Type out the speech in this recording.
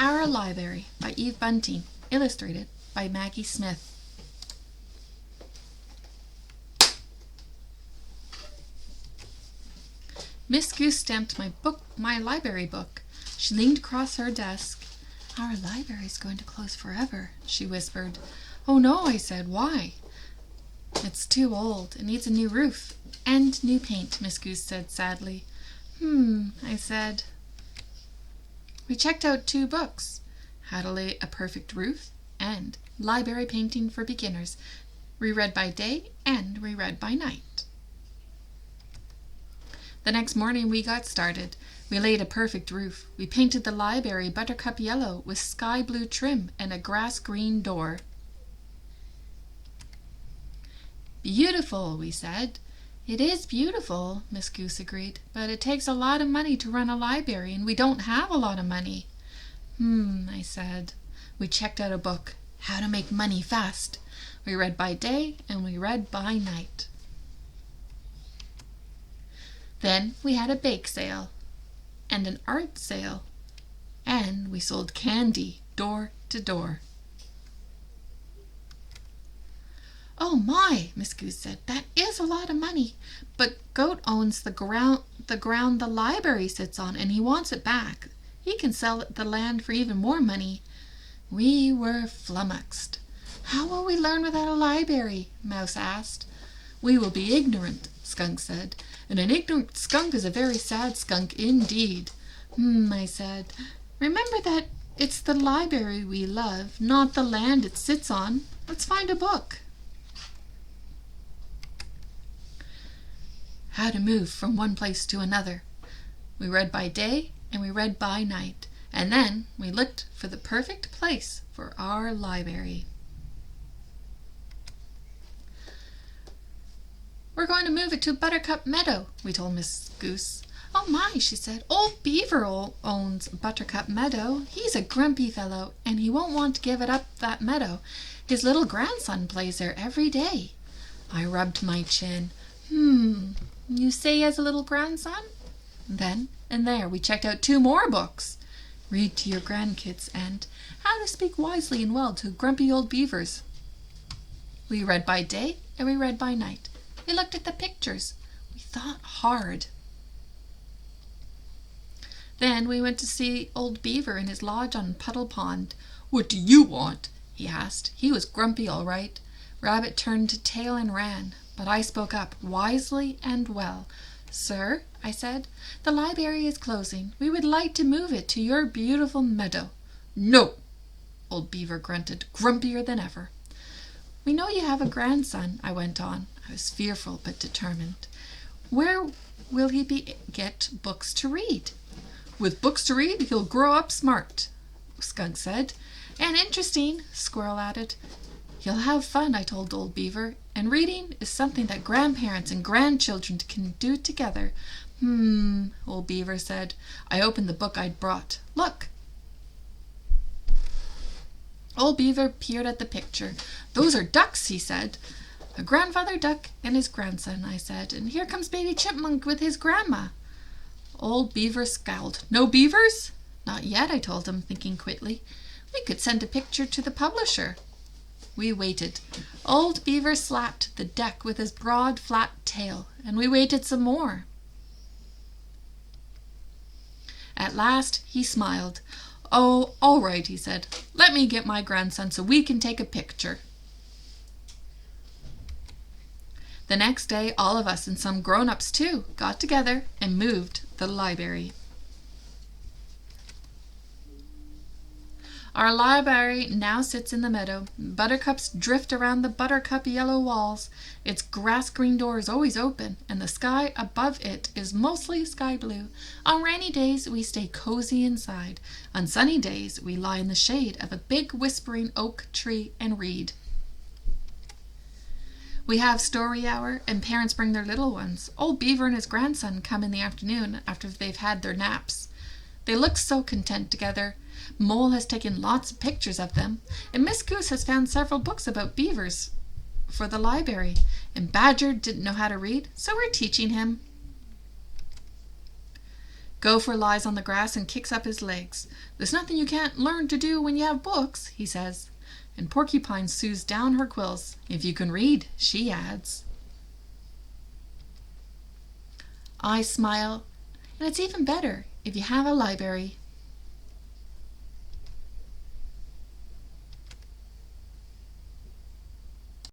Our Library by Bunting, illustrated by Maggie Smith. Miss Goose stamped my library book. She leaned across her desk. "Our library's going to close forever," she whispered. "Oh no," I said. "Why?" "It's too old. It needs a new roof and new paint," Miss Goose said sadly. I said. We checked out 2 books, How to Lay a Perfect Roof and Library Painting for Beginners, reread by day and reread by night. The next morning we got started. We laid a perfect roof. We painted the library buttercup yellow with sky blue trim and a grass green door. "Beautiful," we said. "It is beautiful," Miss Goose agreed, "but it takes a lot of money to run a library, and we don't have a lot of money." I said. We checked out a book, How to Make Money Fast. We read by day and we read by night. Then we had a bake sale and an art sale, and we sold candy door to door. "Oh my," Miss Goose said, "that is a lot of money. But Goat owns the ground the library sits on, and he wants it back. He can sell the land for even more money." We were flummoxed. "How will we learn without a library?" Mouse asked. "We will be ignorant," Skunk said, "and an ignorant skunk is a very sad skunk indeed." I said. "Remember that it's the library we love, not the land it sits on. Let's find a book." How to Move from One Place to Another. We read by day and we read by night, and then we looked for the perfect place for our library. "We're going to move it to Buttercup Meadow," we told Miss Goose. "Oh my," she said, "Old Beaver owns Buttercup Meadow. He's a grumpy fellow, and he won't want to give it up, that meadow. His little grandson plays there every day." I rubbed my chin. You say he has a little grandson?" Then and there we checked out 2 more books, Read to Your Grandkids and How to Speak Wisely and Well to Grumpy Old Beavers. We read by day and we read by night. We looked at the pictures. We thought hard. Then we went to see Old Beaver in his lodge on Puddle Pond. "What do you want?" he asked. He was grumpy all right. Rabbit turned tail and ran, but I spoke up wisely and well. "Sir," I said, "the library is closing. We would like to move it to your beautiful meadow." "No!" Old Beaver grunted, grumpier than ever. "We know you have a grandson," I went on. I was fearful but determined. "Where will he get books to read?" "With books to read, he'll grow up smart," Skunk said. "And interesting," Squirrel added. "He'll have fun," I told Old Beaver, "and reading is something that grandparents and grandchildren can do together." Old Beaver said. I opened the book I'd brought. "Look." Old Beaver peered at the picture. "Those are ducks," he said. "A grandfather duck and his grandson," I said, "and here comes baby chipmunk with his grandma." Old Beaver scowled. "No beavers?" "Not yet," I told him, thinking quickly. "We could send a picture to the publisher." We waited. Old Beaver slapped the deck with his broad, flat tail, and we waited some more. At last he smiled. "Oh, all right," he said. "Let me get my grandson so we can take a picture." The next day, all of us, and some grown-ups too, got together and moved the library. Our library now sits in the meadow. Buttercups drift around the buttercup yellow walls. Its grass green door is always open, and the sky above it is mostly sky blue. On rainy days, we stay cozy inside. On sunny days, we lie in the shade of a big whispering oak tree and read. We have story hour, and parents bring their little ones. Old Beaver and his grandson come in the afternoon after they've had their naps. They look so content together. Mole has taken lots of pictures of them, and Miss Goose has found several books about beavers for the library, and Badger didn't know how to read, so we're teaching him. Gopher lies on the grass and kicks up his legs. There's nothing you can't learn to do when you have books, he says. And Porcupine sews down her quills. If you can read, she adds. I smile, and it's even better if you have a library.